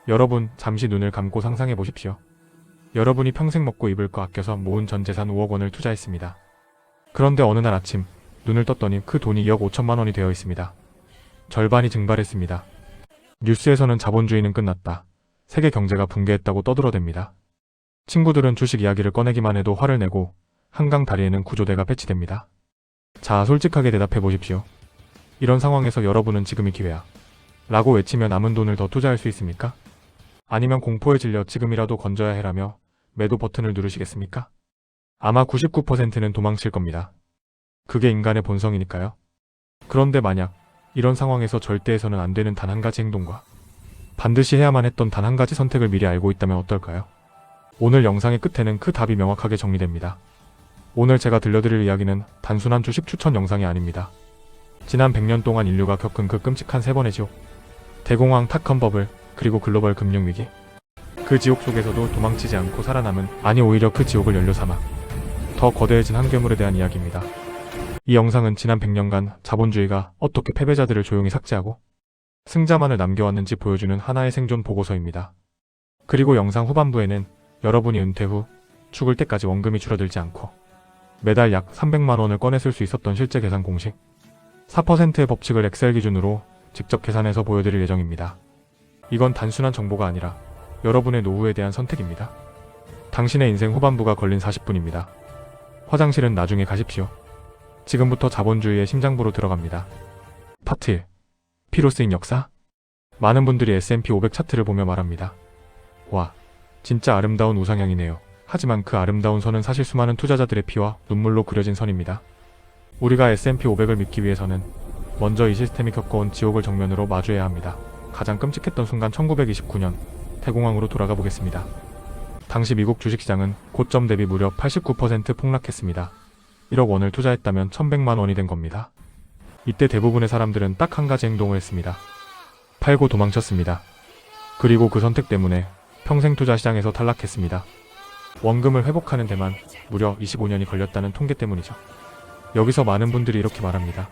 여러분, 잠시 눈을 감고 상상해 보십시오. 여러분이 평생 먹고 입을 거 아껴서 모은 전 재산 5억 원을 투자했습니다. 그런데 어느 날 아침 눈을 떴더니 그 돈이 2억 5천만 원이 되어 있습니다. 절반이 증발했습니다. 뉴스에서는 자본주의는 끝났다. 세계 경제가 붕괴했다고 떠들어댑니다. 친구들은 주식 이야기를 꺼내기만 해도 화를 내고 한강 다리에는 구조대가 배치됩니다. 자, 솔직하게 대답해 보십시오. 이런 상황에서 여러분은 지금이 기회야 라고 외치며 남은 돈을 더 투자할 수 있습니까? 아니면 공포에 질려 지금이라도 건져야 해라며 매도 버튼을 누르시겠습니까? 아마 99%는 도망칠 겁니다. 그게 인간의 본성이니까요. 그런데 만약 이런 상황에서 절대 해서는 안 되는 단 한 가지 행동과 반드시 해야만 했던 단 한 가지 선택을 미리 알고 있다면 어떨까요? 오늘 영상의 끝에는 그 답이 명확하게 정리됩니다. 오늘 제가 들려드릴 이야기는 단순한 주식 추천 영상이 아닙니다. 지난 100년 동안 인류가 겪은 그 끔찍한 세 번의 지옥, 대공황, 닷컴 버블, 그리고 글로벌 금융위기. 그 지옥 속에서도 도망치지 않고 살아남은, 아니 오히려 그 지옥을 연료 삼아 더 거대해진 한 괴물에 대한 이야기입니다. 이 영상은 지난 100년간 자본주의가 어떻게 패배자들을 조용히 삭제하고 승자만을 남겨왔는지 보여주는 하나의 생존 보고서입니다. 그리고 영상 후반부에는 여러분이 은퇴 후 죽을 때까지 원금이 줄어들지 않고 매달 약 300만 원을 꺼내 쓸 수 있었던 실제 계산 공식, 4%의 법칙을 엑셀 기준으로 직접 계산해서 보여드릴 예정입니다. 이건 단순한 정보가 아니라 여러분의 노후에 대한 선택입니다. 당신의 인생 후반부가 걸린 40분입니다. 화장실은 나중에 가십시오. 지금부터 자본주의의 심장부로 들어갑니다. 파트 1. 피로 쓰인 역사? 많은 분들이 S&P 500 차트를 보며 말합니다. 와, 진짜 아름다운 우상향이네요. 하지만 그 아름다운 선은 사실 수많은 투자자들의 피와 눈물로 그려진 선입니다. 우리가 S&P 500을 믿기 위해서는 먼저 이 시스템이 겪어온 지옥을 정면으로 마주해야 합니다. 가장 끔찍했던 순간 1929년 대공황으로 돌아가 보겠습니다. 당시 미국 주식시장은 고점 대비 무려 89% 폭락했습니다. 1억 원을 투자했다면 1100만 원이 된 겁니다. 이때 대부분의 사람들은 딱 한 가지 행동을 했습니다. 팔고 도망쳤습니다. 그리고 그 선택 때문에 평생 투자 시장에서 탈락했습니다. 원금을 회복하는 데만 무려 25년이 걸렸다는 통계 때문이죠. 여기서 많은 분들이 이렇게 말합니다.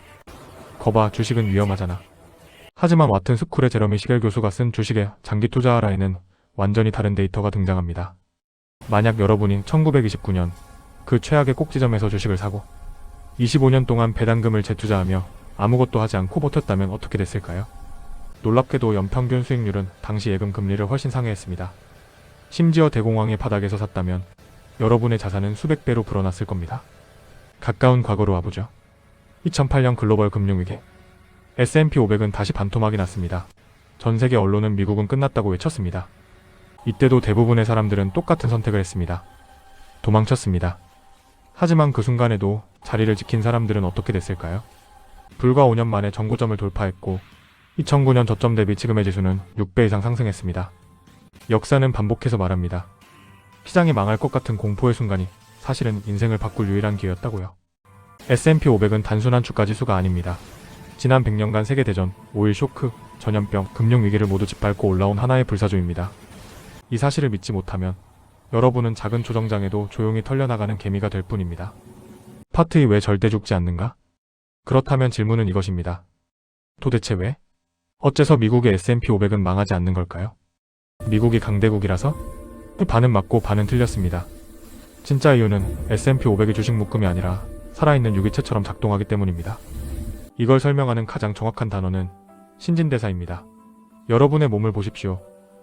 거봐, 주식은 위험하잖아. 하지만 와튼 스쿨의 제러미 시겔 교수가 쓴 주식에 장기 투자하라에는 완전히 다른 데이터가 등장합니다. 만약 여러분이 1929년 그 최악의 꼭지점에서 주식을 사고 25년 동안 배당금을 재투자하며 아무것도 하지 않고 버텼다면 어떻게 됐을까요? 놀랍게도 연평균 수익률은 당시 예금 금리를 훨씬 상회했습니다. 심지어 대공황의 바닥에서 샀다면 여러분의 자산은 수백 배로 불어났을 겁니다. 가까운 과거로 와보죠. 2008년 글로벌 금융위기. S&P 500은 다시 반토막이 났습니다. 전 세계 언론은 미국은 끝났다고 외쳤습니다. 이때도 대부분의 사람들은 똑같은 선택을 했습니다. 도망쳤습니다. 하지만 그 순간에도 자리를 지킨 사람들은 어떻게 됐을까요? 불과 5년 만에 전고점을 돌파했고 2009년 저점 대비 지금의 지수는 6배 이상 상승했습니다. 역사는 반복해서 말합니다. 시장이 망할 것 같은 공포의 순간이 사실은 인생을 바꿀 유일한 기회였다고요. S&P 500은 단순한 주가지수가 아닙니다. 지난 100년간 세계대전, 오일 쇼크, 전염병, 금융위기를 모두 짓밟고 올라온 하나의 불사조입니다. 이 사실을 믿지 못하면 여러분은 작은 조정장에도 조용히 털려나가는 개미가 될 뿐입니다. 파트 2. 왜 절대 죽지 않는가? 그렇다면 질문은 이것입니다. 도대체 왜? 어째서 미국의 S&P 500은 망하지 않는 걸까요? 미국이 강대국이라서? 반은 맞고 반은 틀렸습니다. 진짜 이유는 S&P 500의 주식 묶음이 아니라 살아있는 유기체처럼 작동하기 때문입니다. 이걸 설명하는 가장 정확한 단어는 신진대사입니다. 여러분의 몸을 보십시오.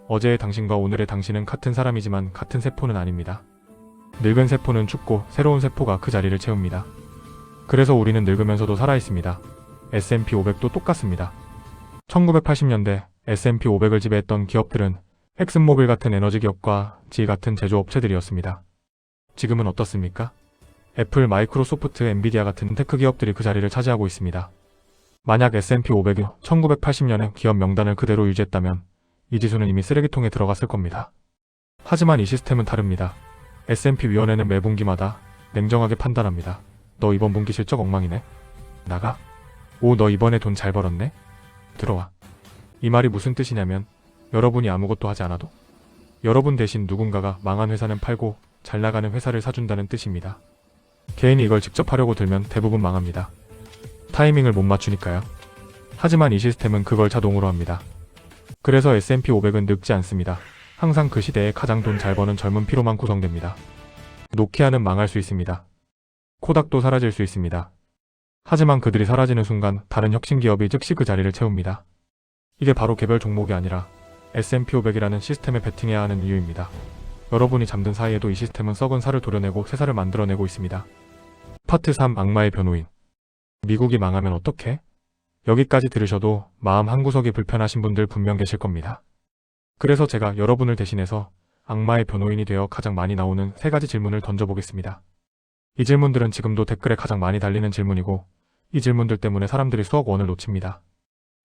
어제의 당신과 오늘의 당신은 같은 사람이지만 같은 세포는 아닙니다. 늙은 세포는 죽고 새로운 세포가 그 자리를 채웁니다. 그래서 우리는 늙으면서도 살아있습니다. S&P 500도 똑같습니다. 1980년대 S&P 500을 지배했던 기업들은 엑슨모빌 같은 에너지 기업과 지 같은 제조업체들이었습니다. 지금은 어떻습니까? 애플, 마이크로소프트, 엔비디아 같은 테크 기업들이 그 자리를 차지하고 있습니다. 만약 S&P 500이 1980년의 기업 명단을 그대로 유지했다면 이 지수는 이미 쓰레기통에 들어갔을 겁니다. 하지만 이 시스템은 다릅니다. S&P 위원회는 매 분기마다 냉정하게 판단합니다. 너 이번 분기 실적 엉망이네? 나가? 오, 너 이번에 돈 잘 벌었네? 들어와. 이 말이 무슨 뜻이냐면 여러분이 아무것도 하지 않아도 여러분 대신 누군가가 망한 회사는 팔고 잘 나가는 회사를 사준다는 뜻입니다. 개인이 이걸 직접 하려고 들면 대부분 망합니다. 타이밍을 못 맞추니까요. 하지만 이 시스템은 그걸 자동으로 합니다. 그래서 S&P 500은 늙지 않습니다. 항상 그 시대에 가장 돈 잘 버는 젊은 피로만 구성됩니다. 노키아는 망할 수 있습니다. 코닥도 사라질 수 있습니다. 하지만 그들이 사라지는 순간 다른 혁신 기업이 즉시 그 자리를 채웁니다. 이게 바로 개별 종목이 아니라 S&P 500이라는 시스템에 베팅해야 하는 이유입니다. 여러분이 잠든 사이에도 이 시스템은 썩은 살을 도려내고 새 살을 만들어내고 있습니다. 파트 3. 악마의 변호인. 미국이 망하면 어떡해? 여기까지 들으셔도 마음 한구석이 불편하신 분들 분명 계실 겁니다. 그래서 제가 여러분을 대신해서 악마의 변호인이 되어 가장 많이 나오는 3가지 질문을 던져보겠습니다. 이 질문들은 지금도 댓글에 가장 많이 달리는 질문이고 이 질문들 때문에 사람들이 수억 원을 놓칩니다.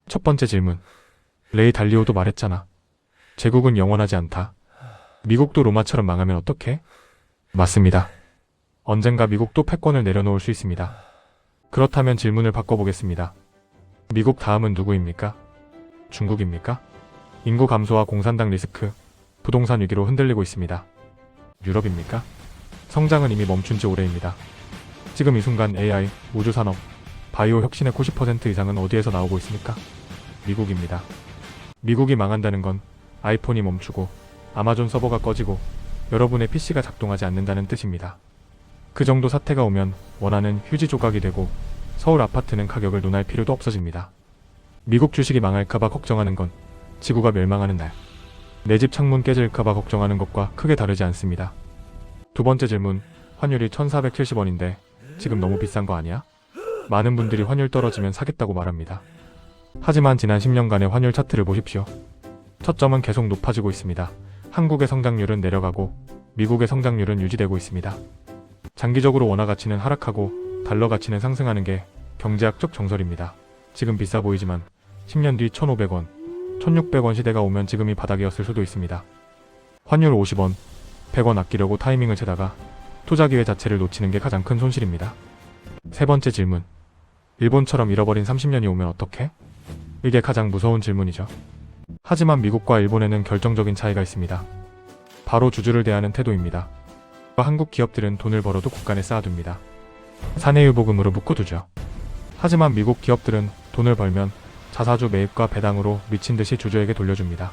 첫 번째 질문. 레이 달리오도 말했잖아. 제국은 영원하지 않다. 미국도 로마처럼 망하면 어떡해? 맞습니다. 언젠가 미국도 패권을 내려놓을 수 있습니다. 그렇다면 질문을 바꿔보겠습니다. 미국 다음은 누구입니까? 중국입니까? 인구 감소와 공산당 리스크, 부동산 위기로 흔들리고 있습니다. 유럽입니까? 성장은 이미 멈춘 지 오래입니다. 지금 이 순간 AI, 우주산업, 바이오 혁신의 90% 이상은 어디에서 나오고 있습니까? 미국입니다. 미국이 망한다는 건 아이폰이 멈추고 아마존 서버가 꺼지고 여러분의 PC가 작동하지 않는다는 뜻입니다. 그 정도 사태가 오면 원하는 휴지 조각이 되고 서울 아파트는 가격을 논할 필요도 없어집니다. 미국 주식이 망할까봐 걱정하는 건 지구가 멸망하는 날, 내 집 창문 깨질까봐 걱정하는 것과 크게 다르지 않습니다. 두 번째 질문, 환율이 1470원인데 지금 너무 비싼 거 아니야? 많은 분들이 환율 떨어지면 사겠다고 말합니다. 하지만 지난 10년간의 환율 차트를 보십시오. 첫 점은 계속 높아지고 있습니다. 한국의 성장률은 내려가고 미국의 성장률은 유지되고 있습니다. 장기적으로 원화 가치는 하락하고 달러 가치는 상승하는 게 경제학적 정설입니다. 지금 비싸 보이지만 10년 뒤 1,500원, 1,600원 시대가 오면 지금이 바닥이었을 수도 있습니다. 환율 50원, 100원 아끼려고 타이밍을 재다가 투자 기회 자체를 놓치는 게 가장 큰 손실입니다. 세 번째 질문. 일본처럼 잃어버린 30년이 오면 어떡해? 이게 가장 무서운 질문이죠. 하지만 미국과 일본에는 결정적인 차이가 있습니다. 바로 주주를 대하는 태도입니다. 한국 기업들은 돈을 벌어도 국간에 쌓아둡니다. 사내유보금으로 묶어두죠. 하지만 미국 기업들은 돈을 벌면 자사주 매입과 배당으로 미친듯이 주주에게 돌려줍니다.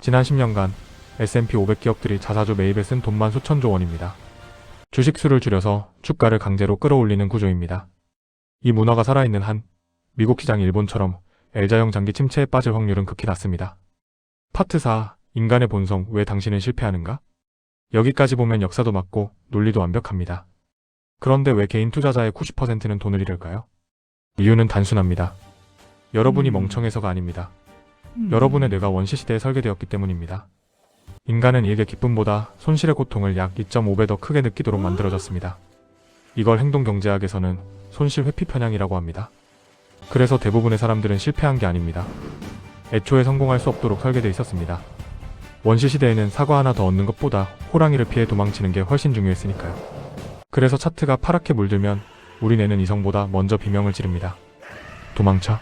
지난 10년간 S&P 500 기업들이 자사주 매입에 쓴 돈만 수천조 원입니다. 주식수를 줄여서 주가를 강제로 끌어올리는 구조입니다. 이 문화가 살아있는 한 미국 시장이 일본처럼 L자형 장기 침체에 빠질 확률은 극히 낮습니다. 파트 4. 인간의 본성, 왜 당신은 실패하는가? 여기까지 보면 역사도 맞고 논리도 완벽합니다. 그런데 왜 개인 투자자의 90%는 돈을 잃을까요? 이유는 단순합니다. 여러분이 멍청해서가 아닙니다. 여러분의 뇌가 원시시대에 설계되었기 때문입니다. 인간은 일의 기쁨보다 손실의 고통을 약 2.5배 더 크게 느끼도록 만들어졌습니다. 이걸 행동경제학에서는 손실 회피 편향이라고 합니다. 그래서 대부분의 사람들은 실패한 게 아닙니다. 애초에 성공할 수 없도록 설계되어 있었습니다. 원시시대에는 사과 하나 더 얻는 것보다 호랑이를 피해 도망치는 게 훨씬 중요했으니까요. 그래서 차트가 파랗게 물들면 우리 뇌는 이성보다 먼저 비명을 지릅니다. 도망쳐.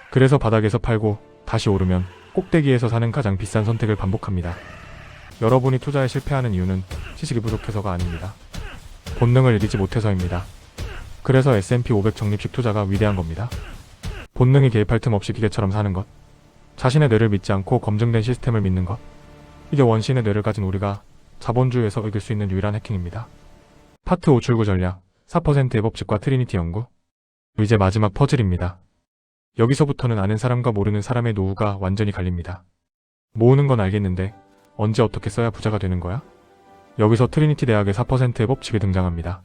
그래서 바닥에서 팔고 다시 오르면 꼭대기에서 사는 가장 비싼 선택을 반복합니다. 여러분이 투자에 실패하는 이유는 지식이 부족해서가 아닙니다. 본능을 이기지 못해서입니다. 그래서 S&P 500 적립식 투자가 위대한 겁니다. 본능이 개입할 틈 없이 기계처럼 사는 것, 자신의 뇌를 믿지 않고 검증된 시스템을 믿는 것, 이게 원시인의 뇌를 가진 우리가 자본주의에서 이길 수 있는 유일한 해킹입니다. 파트 5. 출구 전략, 4%의 법칙과 트리니티 연구. 이제 마지막 퍼즐입니다. 여기서부터는 아는 사람과 모르는 사람의 노후가 완전히 갈립니다. 모으는 건 알겠는데 언제 어떻게 써야 부자가 되는 거야? 여기서 트리니티 대학의 4%의 법칙이 등장합니다.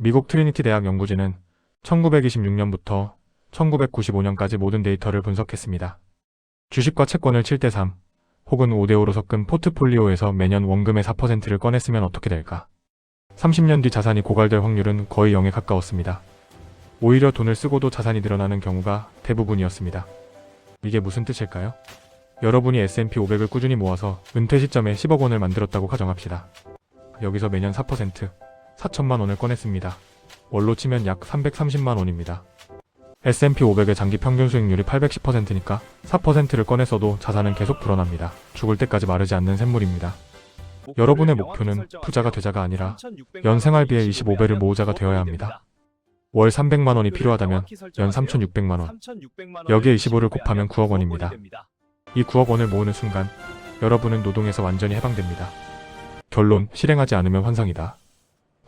미국 트리니티 대학 연구진은 1926년부터 1995년까지 모든 데이터를 분석했습니다. 주식과 채권을 7대3 혹은 5대5로 섞은 포트폴리오에서 매년 원금의 4%를 꺼냈으면 어떻게 될까? 30년 뒤 자산이 고갈될 확률은 거의 0에 가까웠습니다. 오히려 돈을 쓰고도 자산이 늘어나는 경우가 대부분이었습니다. 이게 무슨 뜻일까요? 여러분이 S&P 500을 꾸준히 모아서 은퇴 시점에 10억 원을 만들었다고 가정합시다. 여기서 매년 4%, 4천만 원을 꺼냈습니다. 월로 치면 약 330만 원입니다. S&P 500의 장기 평균 수익률이 810%니까 4%를 꺼냈어도 자산은 계속 불어납니다. 죽을 때까지 마르지 않는 샘물입니다. 여러분의 목표는 투자가 되자가 아니라 연 생활비의 25배를 모으자가 되어야 합니다. 월 300만 원이 필요하다면 연 3,600만 원. 여기에 25를 곱하면 9억 원입니다. 이 9억 원을 모으는 순간 여러분은 노동에서 완전히 해방됩니다. 결론, 실행하지 않으면 환상이다.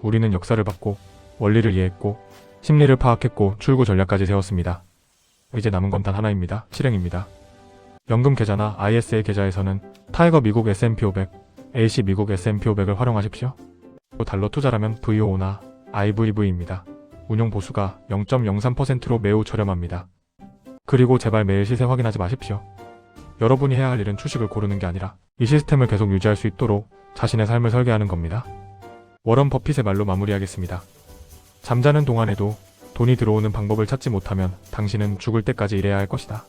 우리는 역사를 봤고 원리를 이해했고 심리를 파악했고 출구 전략까지 세웠습니다. 이제 남은 건 단 하나입니다. 실행입니다. 연금 계좌나 ISA 계좌에서는 타이거 미국 S&P 500, AC 미국 S&P 500을 활용하십시오. 또 달러 투자라면 VOO나 IVV입니다. 운용 보수가 0.03%로 매우 저렴합니다. 그리고 제발 매일 시세 확인하지 마십시오. 여러분이 해야 할 일은 주식을 고르는 게 아니라 이 시스템을 계속 유지할 수 있도록 자신의 삶을 설계하는 겁니다. 워런 버핏의 말로 마무리하겠습니다. 잠자는 동안에도 돈이 들어오는 방법을 찾지 못하면 당신은 죽을 때까지 일해야 할 것이다.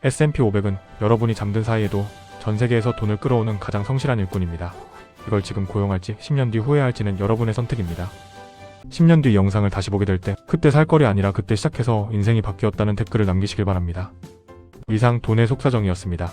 S&P 500은 여러분이 잠든 사이에도 전 세계에서 돈을 끌어오는 가장 성실한 일꾼입니다. 이걸 지금 고용할지 10년 뒤 후회할지는 여러분의 선택입니다. 10년 뒤 이 영상을 다시 보게 될 때 그때 살 거리 아니라 그때 시작해서 인생이 바뀌었다는 댓글을 남기시길 바랍니다. 이상 돈의 속사정이었습니다.